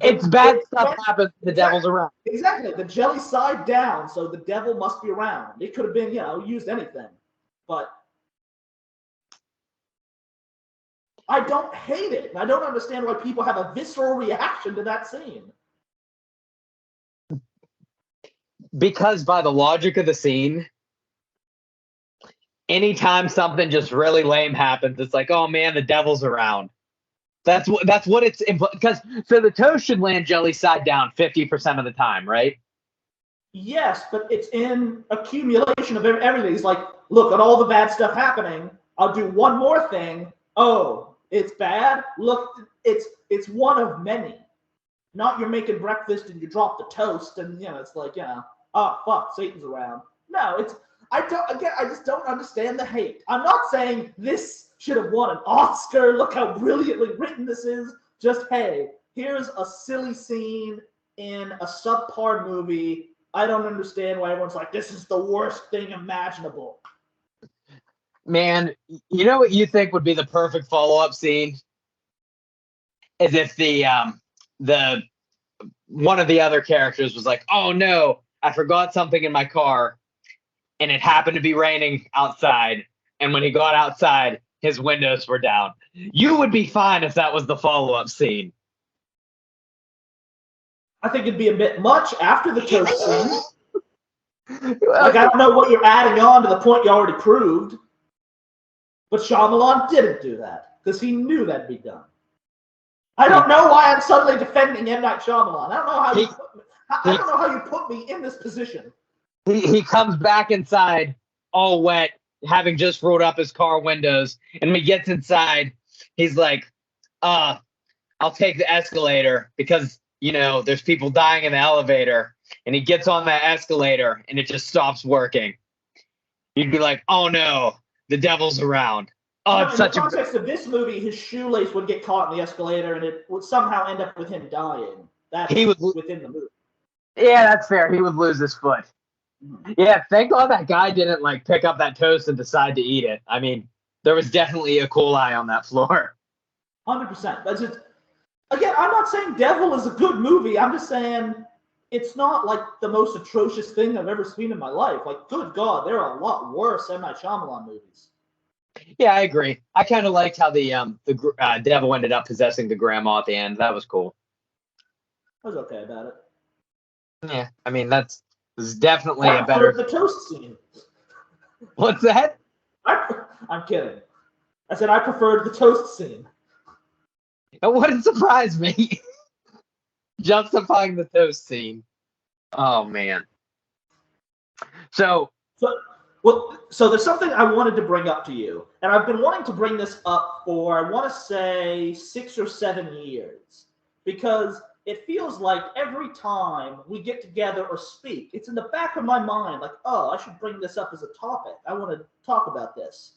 It's bad stuff happens. The devil's around. Exactly. The jelly side down, so the devil must be around. It could have been, used anything, but I don't hate it, and I don't understand why people have a visceral reaction to that scene. Because by the logic of the scene, anytime something just really lame happens, it's like, oh man, the devil's around. That's what it's because so the toast should land jelly side down 50% of the time, right? Yes, but it's in accumulation of everything. It's like, look at all the bad stuff happening. I'll do one more thing. Oh, it's bad. Look, it's one of many. Not you're making breakfast and you drop the toast and it's like oh fuck, Satan's around. No, I just don't understand the hate. I'm not saying this should have won an Oscar. Look how brilliantly written this is. Just, hey, here's a silly scene in a subpar movie. I don't understand why everyone's like, this is the worst thing imaginable. Man, you know what you think would be the perfect follow-up scene? Is if the one of the other characters was like, oh no, I forgot something in my car, and it happened to be raining outside, and when he got outside, his windows were down. You would be fine if that was the follow-up scene. I think it'd be a bit much after the toast scene. I don't know what you're adding on to the point you already proved. But Shyamalan didn't do that because he knew that'd be done. I don't know why I'm suddenly defending M. Night Shyamalan. I don't know how you put me in this position. He comes back inside all wet, having just rolled up his car windows, and when he gets inside, he's like, I'll take the escalator because there's people dying in the elevator, and he gets on that escalator and it just stops working. You'd be like, oh no, the devil's around. Oh, it's such in the context of this movie, his shoelace would get caught in the escalator and it would somehow end up with him dying. That's within the movie. Yeah, that's fair. He would lose his foot. Mm-hmm. Yeah, thank God that guy didn't pick up that toast and decide to eat it. I mean, there was definitely E. coli on that floor. 100%. That's just, again, I'm not saying Devil is a good movie. I'm just saying it's not the most atrocious thing I've ever seen in my life. Good God, there are a lot worse M. Night Shyamalan movies. Yeah, I agree. I kind of liked how the devil ended up possessing the grandma at the end. That was cool. I was okay about it. Yeah, I mean that's was definitely I a preferred better. the toast scene. What's that? I'm kidding. I said I preferred the toast scene. It wouldn't surprise me. Justifying the toast scene. Oh man. So So, so there's something I wanted to bring up to you, and I've been wanting to bring this up for I want to say 6 or 7 years, because it feels like every time we get together or speak, it's in the back of my mind, like, oh, I should bring this up as a topic. I want to talk about this,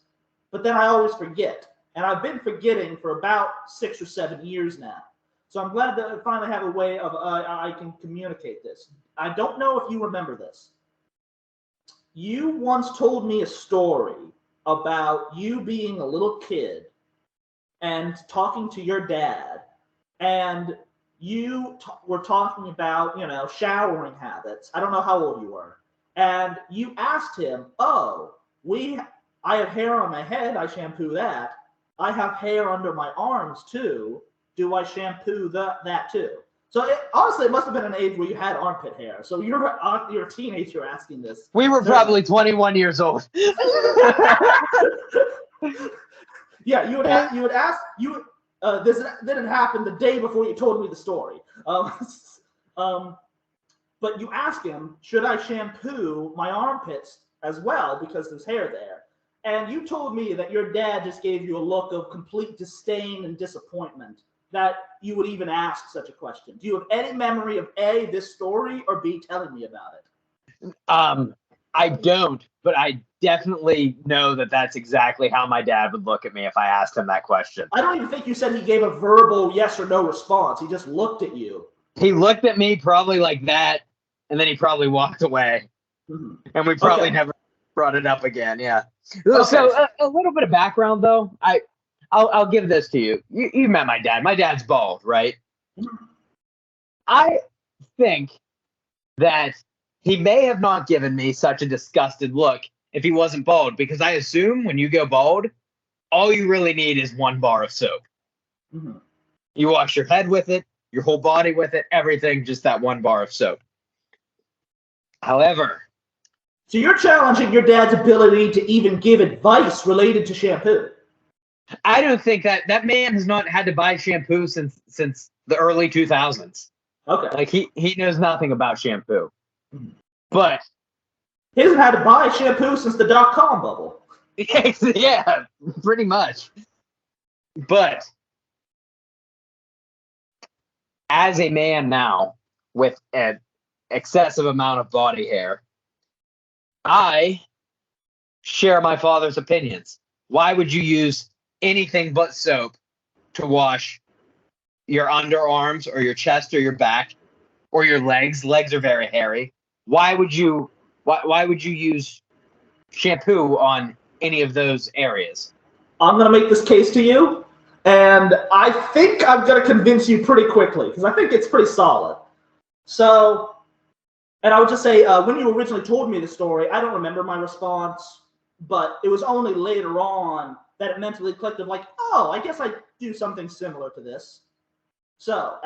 but then I always forget, and I've been forgetting for about 6 or 7 years now. So I'm glad that I finally have a way of I can communicate this. I don't know if you remember this. You once told me a story about you being a little kid and talking to your dad, and you were talking about, showering habits. I don't know how old you were. And you asked him, "Oh, I have hair on my head, I shampoo that. I have hair under my arms too. Do I shampoo that too?" So honestly, it must have been an age where you had armpit hair. So you're a teenager asking this. we were Certainly. probably 21 years old. Yeah, you would ask you. This didn't happen the day before you told me the story. Um, but you ask him, should I shampoo my armpits as well because there's hair there? And you told me that your dad just gave you a look of complete disdain and disappointment that you would even ask such a question. Do you have any memory of A, this story, or B, telling me about it? I don't, but I definitely know that that's exactly how my dad would look at me if I asked him that question. I don't even think you said he gave a verbal yes or no response. He just looked at you. He looked at me probably like that, and then he probably walked away, and we probably Okay. never brought it up again. Yeah. Okay. So a little bit of background though. I'll give this to you. You met my dad. My dad's bald, right? I think that he may have not given me such a disgusted look if he wasn't bald, because I assume when you go bald, all you really need is one bar of soap. Mhm. You wash your head with it, your whole body with it, everything, just that one bar of soap. However, So you're challenging your dad's ability to even give advice related to shampoo. I don't think that man has not had to buy shampoo since the early 2000s. Okay. Like he knows nothing about shampoo. Mhm. But He hasn't had to buy shampoo since the .com bubble. yeah, pretty much. But as a man now with an excessive amount of body hair, I share my father's opinions. Why would you use anything but soap to wash your underarms or your chest or your back or your legs? Legs are very hairy. Why would you use shampoo on any of those areas? I'm going to make this case to you, and I think I'm going to convince you pretty quickly because I think it's pretty solid. So, and I would just say, when you originally told me the story, I don't remember my response, but it was only later on that it mentally clicked of like, oh, I guess I do something similar to this. So,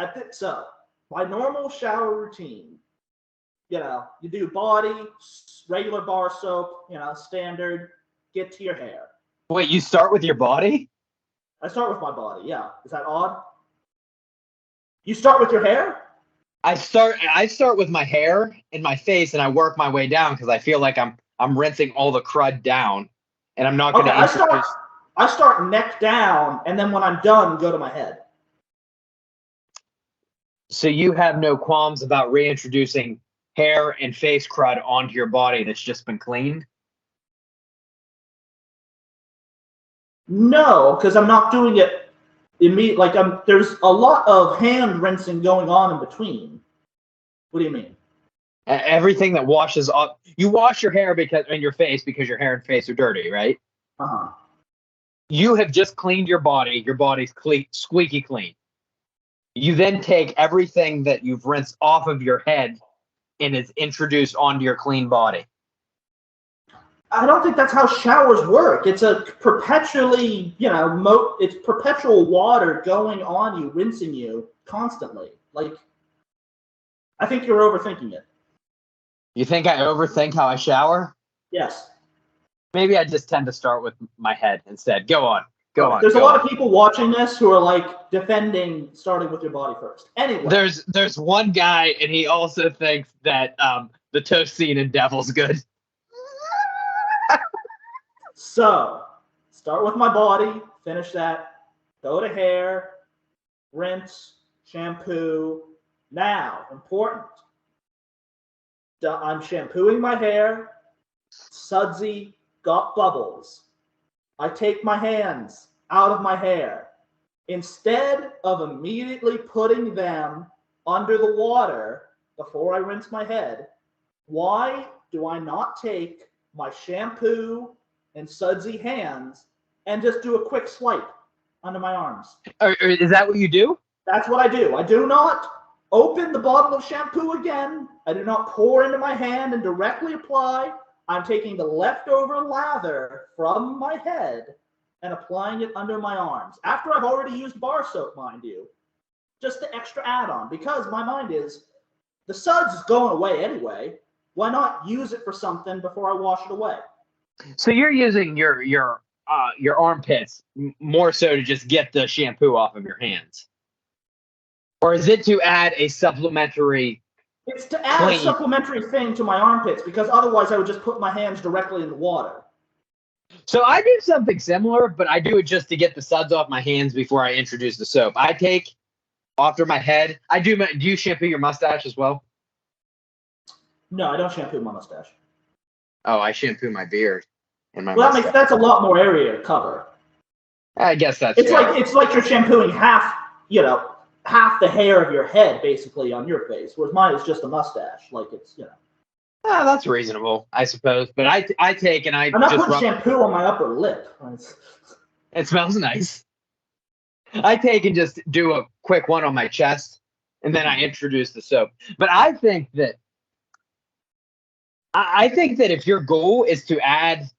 my normal shower routine, you do body, regular bar soap, standard, get to your hair. Wait, you start with your body? I start with my body, yeah. Is that odd? You start with your hair? I start with my hair and my face, and I work my way down because I feel like I'm rinsing all the crud down, and I'm not going Okay, to introduce. I start neck down, and then when I'm done, go to my head. So you have no qualms about reintroducing hair and face crud onto your body that's just been cleaned? No, because I'm not doing it immediately. Like there's a lot of hand rinsing going on in between. What do you mean? Everything that washes off. You wash your hair and your face because your hair and face are dirty, right? Uh-huh. You have just cleaned your body. Your body's squeaky clean. You then take everything that you've rinsed off of your head and is introduced onto your clean body. I don't think that's how showers work. It's a perpetually, it's perpetual water going on you, rinsing you constantly. Like, I think you're overthinking it. You think I overthink how I shower? Yes. Maybe I just tend to start with my head instead. Go on. Go on. There's go a lot on. of people watching this who are like defending starting with your body first. Anyway. There's one guy, and he also thinks that the toast scene in Devil's good. So, start with my body, finish that, go to hair, rinse, shampoo. Now, important. I'm shampooing my hair, sudsy, got bubbles. I take my hands out of my hair. Instead of immediately putting them under the water before I rinse my head, why do I not take my shampoo and sudsy hands and just do a quick swipe under my arms? Or is that what you do? That's what I do. I do not open the bottle of shampoo again. I do not pour into my hand and directly apply. I'm taking the leftover lather from my head and applying it under my arms. After I've already used bar soap, mind you. Just the extra add-on. Because my mind is, the suds is going away anyway. Why not use it for something before I wash it away? So you're using your armpits more so to just get the shampoo off of your hands, or is it to add a supplementary? It's to add a supplementary thing to my armpits, because otherwise I would just put my hands directly in the water. So I do something similar, but I do it just to get the suds off my hands before I introduce the soap. I take after my head. Do you shampoo your mustache as well? No, I don't shampoo my mustache. Oh, I shampoo my beard and my mustache. That's a lot more area to cover. I guess that's it's like you're shampooing half the hair of your head basically on your face, whereas mine is just a mustache. Like it's that's reasonable, I suppose. But I take and I'm not putting shampoo on my upper lip. It smells nice. I take and just do a quick one on my chest, and then I introduce the soap. But I think that if your goal is to add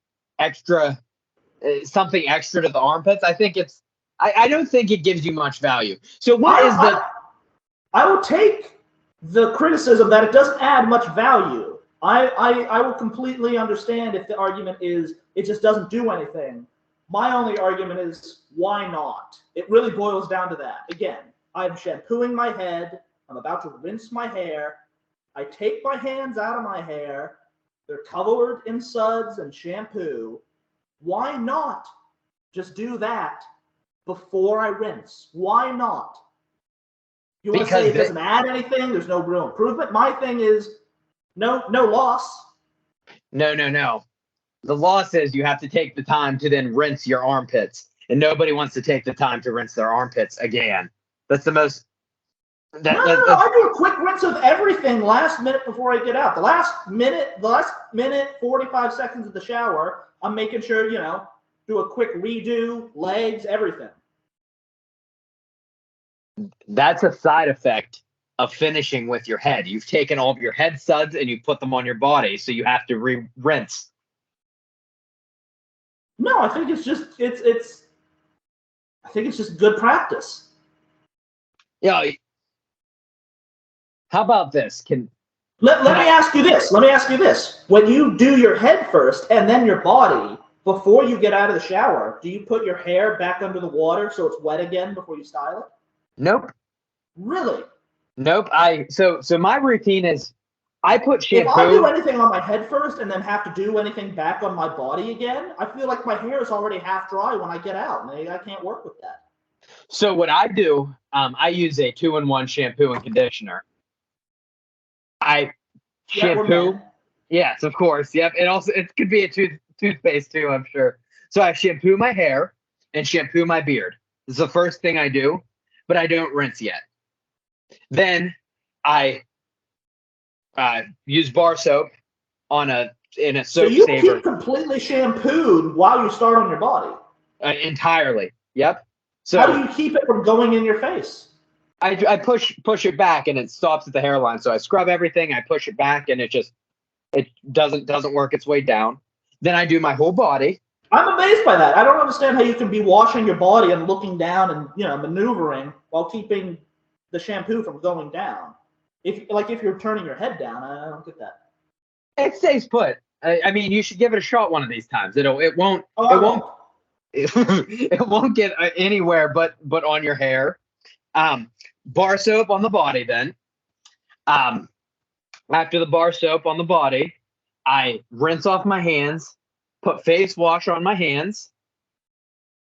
something extra to the armpits, I think I don't think it gives you much value. So I will take the criticism that it doesn't add much value. I will completely understand if the argument is it just doesn't do anything. My only argument is why not? It really boils down to that. Again, I'm shampooing my head. I'm about to rinse my hair. I take my hands out of my hair. They're covered in suds and shampoo. Why not just do that before I rinse? Why not? You want to say it doesn't add anything? There's no real improvement? My thing is no loss. No. The law says you have to take the time to then rinse your armpits, and nobody wants to take the time to rinse their armpits again. That's the most. No. I do a quick rinse of everything last minute before I get out. The last minute, 45 seconds of the shower, I'm making sure, do a quick redo, legs, everything. That's a side effect of finishing with your head. You've taken all of your head suds and you put them on your body, so you have to rinse. No, I think it's just I think it's just good practice. Yeah. How about this? Let me ask you this. When you do your head first and then your body, before you get out of the shower, do you put your hair back under the water so it's wet again before you style it? Nope. Really? Nope. So my routine is I put shampoo. If I do anything on my head first and then have to do anything back on my body again, I feel like my hair is already half dry when I get out, and I can't work with that. So what I do, I use a 2-in-1 shampoo and conditioner. I shampoo. Yes, of course. Yep. It could be a toothpaste too, I'm sure. So I shampoo my hair and shampoo my beard. This is the first thing I do, but I don't rinse yet. Then I use bar soap in a soap saver. So you keep completely shampooed while you start on your body? Entirely. Yep. So how do you keep it from going in your face? I push it back and it stops at the hairline. So I scrub everything, I push it back, and it doesn't work its way down. Then I do my whole body. I'm amazed by that. I don't understand how you can be washing your body and looking down and maneuvering while keeping the shampoo from going down. If you're turning your head down, I don't get that. It stays put. I mean, you should give it a shot one of these times. It won't it won't get anywhere but on your hair. Bar soap on the body. Then, after the bar soap on the body, I rinse off my hands, put face wash on my hands,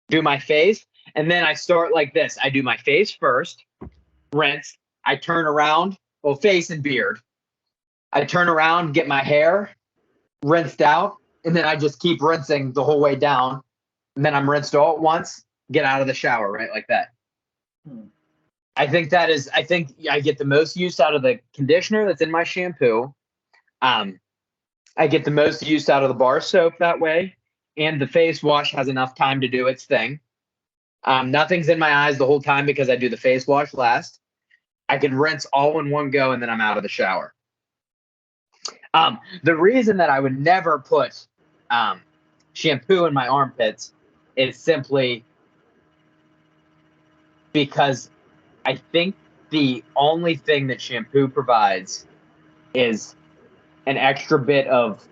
do my face, and then I start like this. I do my face first, rinse. I turn around, well, face and beard. I turn around, get my hair rinsed out, and then I just keep rinsing the whole way down. And then I'm rinsed all at once, get out of the shower, right? Like that. I think I get the most use out of the conditioner that's in my shampoo. I get the most use out of the bar soap that way. And the face wash has enough time to do its thing. Nothing's in my eyes the whole time because I do the face wash last. I can rinse all in one go, and then I'm out of the shower. The reason that I would never put shampoo in my armpits is simply because I think the only thing that shampoo provides is an extra bit of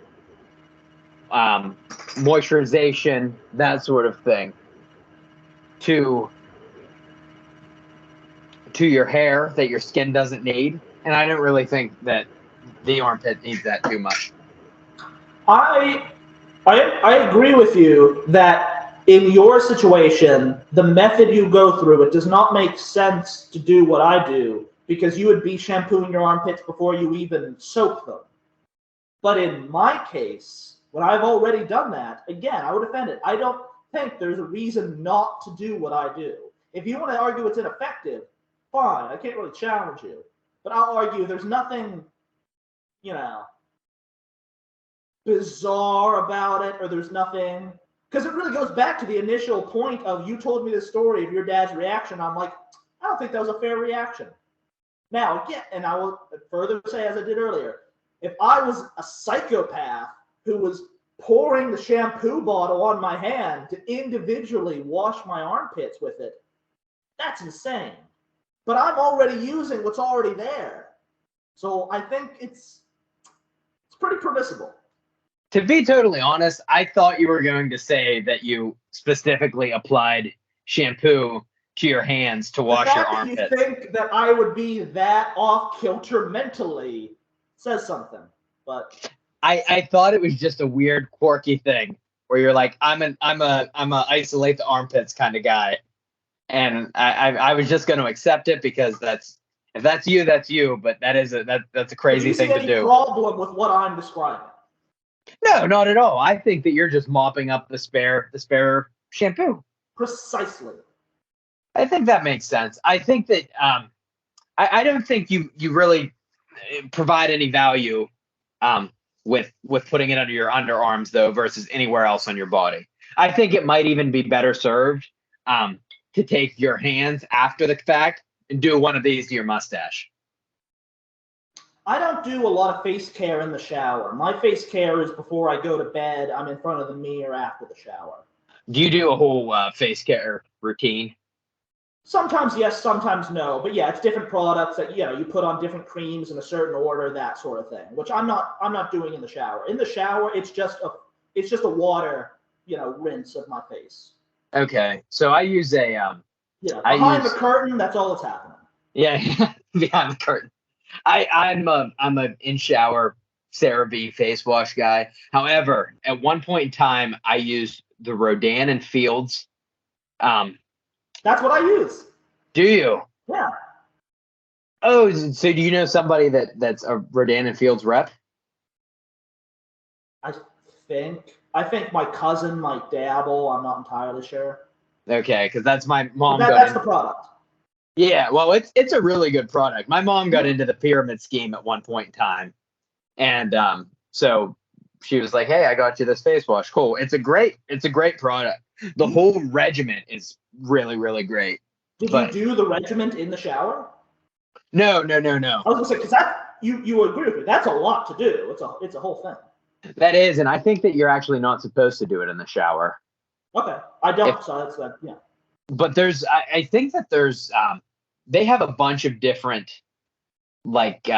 moisturization, that sort of thing, to your hair that your skin doesn't need. And I don't really think that the armpit needs that too much. I agree with you that in your situation, the method you go through, it does not make sense to do what I do because you would be shampooing your armpits before you even soap them. But in my case, when I've already done that, again, I would defend it. I don't think there's a reason not to do what I do. If you want to argue it's ineffective, fine. I can't really challenge you. But I'll argue there's nothing, bizarre about it, or there's nothing, because it really goes back to the initial point of you told me the story of your dad's reaction. I'm like, I don't think that was a fair reaction. Now, again, and I will further say, as I did earlier, if I was a psychopath who was pouring the shampoo bottle on my hand to individually wash my armpits with it, that's insane. But I'm already using what's already there. So I think it's pretty permissible. To be totally honest, I thought you were going to say that you specifically applied shampoo to your hands to wash your armpits. You think that I would be that off kilter mentally says something. But I thought it was just a weird, quirky thing where you're like, I'm a isolate the armpits kind of guy, and I was just going to accept it because if that's you, that's you. But that's a crazy thing to do. Do you see any problem with what I'm describing? No, not at all. I think that you're just mopping up the spare shampoo. Precisely. I think that makes sense. I think that I don't think you really provide any value with putting it under your underarms though versus anywhere else on your body. I think it might even be better served to take your hands after the fact and do one of these to your mustache. I don't do a lot of face care in the shower. My face care is before I go to bed. I'm in front of the mirror after the shower. Do you do a whole face care routine? Sometimes yes, sometimes no. But yeah, it's different products that you put on different creams in a certain order, that sort of thing. Which I'm not doing in the shower. In the shower, it's just a water rinse of my face. Okay, so I use a behind the curtain. That's all that's happening. Yeah, behind the curtain. I'm a in shower CeraVe face wash guy. However, at one point in time, I used the Rodan and Fields. That's what I use. Do you? Yeah. Oh, so do you know somebody that's a Rodan and Fields rep? I think my cousin might dabble. I'm not entirely sure. Okay, because that's my mom. That's the product. Yeah, well, it's a really good product. My mom got into the pyramid scheme at one point in time, and so she was like, "Hey, I got you this face wash. Cool. It's a great product. The whole regimen is really, really great." Did you do the regimen in the shower? No. I was gonna say because that you agree with me. That's a lot to do. It's a whole thing. That is, and I think that you're actually not supposed to do it in the shower. Okay, I don't. So that's that. Yeah. But I think that they have a bunch of different like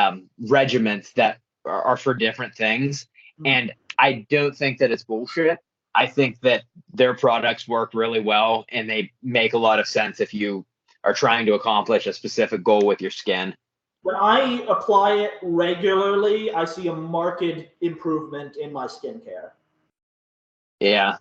regiments that are for different things, and I don't think that it's bullshit. I think that their products work really well, and they make a lot of sense if you are trying to accomplish a specific goal with your skin. When I apply it regularly, I see a marked improvement in my skincare. Yeah.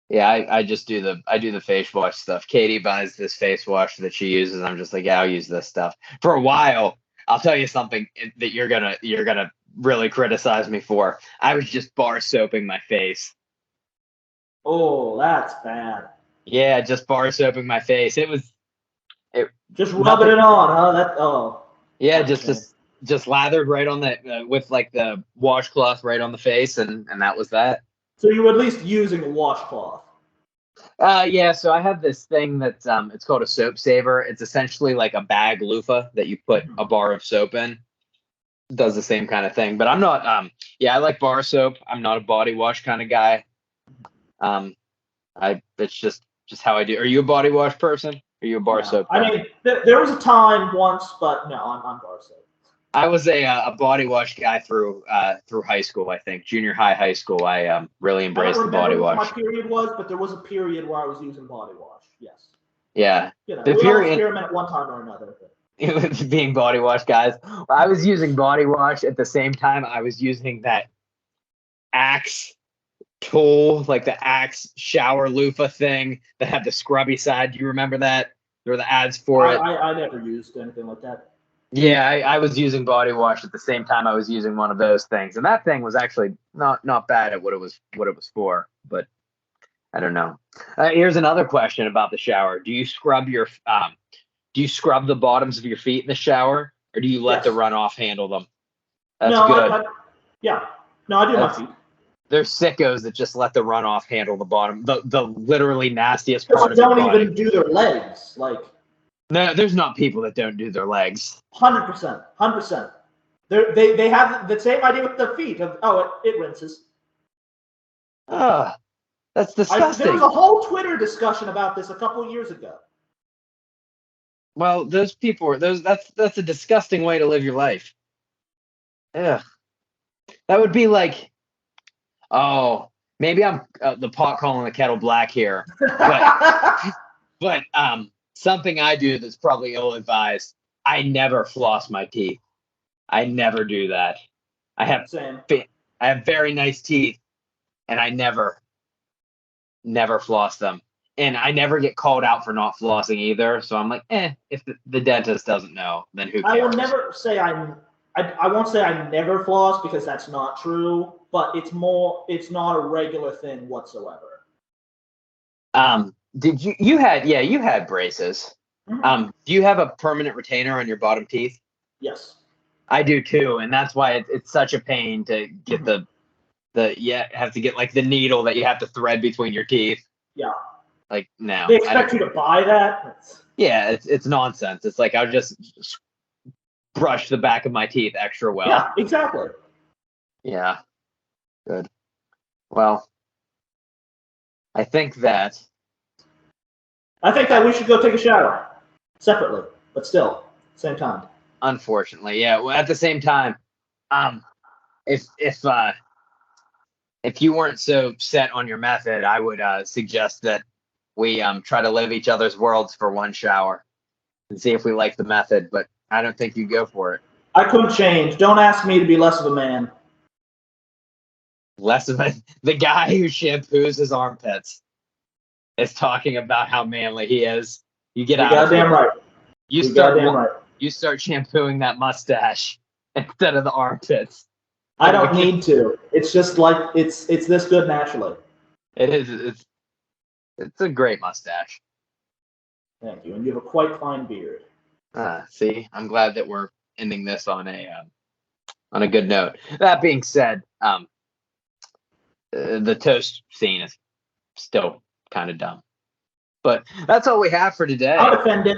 Yeah, I just do the face wash stuff. Katie buys this face wash that she uses. I'm just like, yeah, I'll use this stuff. For a while, I'll tell you something that you're gonna really criticize me for. I was just bar soaping my face. Oh, that's bad. Yeah, just bar soaping my face. It Just rubbing nothing. it on, huh? Yeah, That's a shame. just lathered right on the with like the washcloth right on the face, and that was that. So you were at least using a washcloth. Yeah, so I have this thing that's it's called a soap saver. It's essentially like a bag loofah that you put a bar of soap in. Does the same kind of thing. But I'm not yeah, I like bar soap. I'm not a body wash kind of guy. Um I it's just how I do. Are you a body wash person? Are you a bar No, soap I guy? mean there was a time once, but no, I'm bar soap. I was a body wash guy through high school, I think. Junior high, high school. I really I don't embraced the body remember what my wash. period was, but there was a period where I was using body wash. Yes. Yeah. You know, The we all period experiment at one time or another. being body wash guys. I was using body wash at the same time I was using that Axe tool, like the Axe shower loofah thing that had the scrubby side. Do you remember that? There were the ads for it. I never used anything like that. Yeah, I was using body wash at the same time I was using one of those things, and that thing was actually not bad at what it was for. But I don't know. Here's another question about the shower. Do you scrub the bottoms of your feet in the shower, or do you let the Yes. runoff handle them? That's No, good. yeah. No, I do my feet. There's sickos that just let the runoff handle the bottom, the literally nastiest Because part of your don't body. even do their legs. Like No, there's not people that don't do their legs. 100%. 100%. They have the same idea with their feet of it rinses. Ah, that's There disgusting. was a whole Twitter discussion about this a couple of years ago. Well, those people are that's a disgusting way to live your life. Yeah, that would be like, oh, maybe I'm the pot calling the kettle black here, but something I do that's probably ill advised. I never floss my teeth. I never do that. I have Same. I have very nice teeth, and I never floss them. And I never get called out for not flossing either. So I'm like, if the dentist doesn't know, then who cares? I will never say I won't say I never floss because that's not true, but it's not a regular thing whatsoever. Did you had braces. Mm-hmm. Do you have a permanent retainer on your bottom teeth? Yes. I do too, and that's why it's such a pain to get have to get like the needle that you have to thread between your teeth. Yeah. Like no, They expect you to buy that. Yeah, it's nonsense. It's like I'll just brush the back of my teeth extra well. Yeah, exactly. Yeah, good. Well, I think that we should go take a shower separately, but still, same time. Unfortunately, yeah. Well, at the same time, if you weren't so set on your method, I would suggest that we try to live each other's worlds for one shower and see if we like the method. But I don't think you'd go for it. I couldn't change. Don't ask me to be less of a man. Less of the guy who shampoos his armpits is talking about how manly he is. You get out of here. Goddamn right. You start shampooing that mustache instead of the armpits. I don't need to. It's just like it's this good naturally. It is. It's a great mustache. Thank you, and you have a quite fine beard. See, I'm glad that we're ending this on a good note. That being said, the toast scene is still kind of dumb, but that's all we have for today. I'm offended.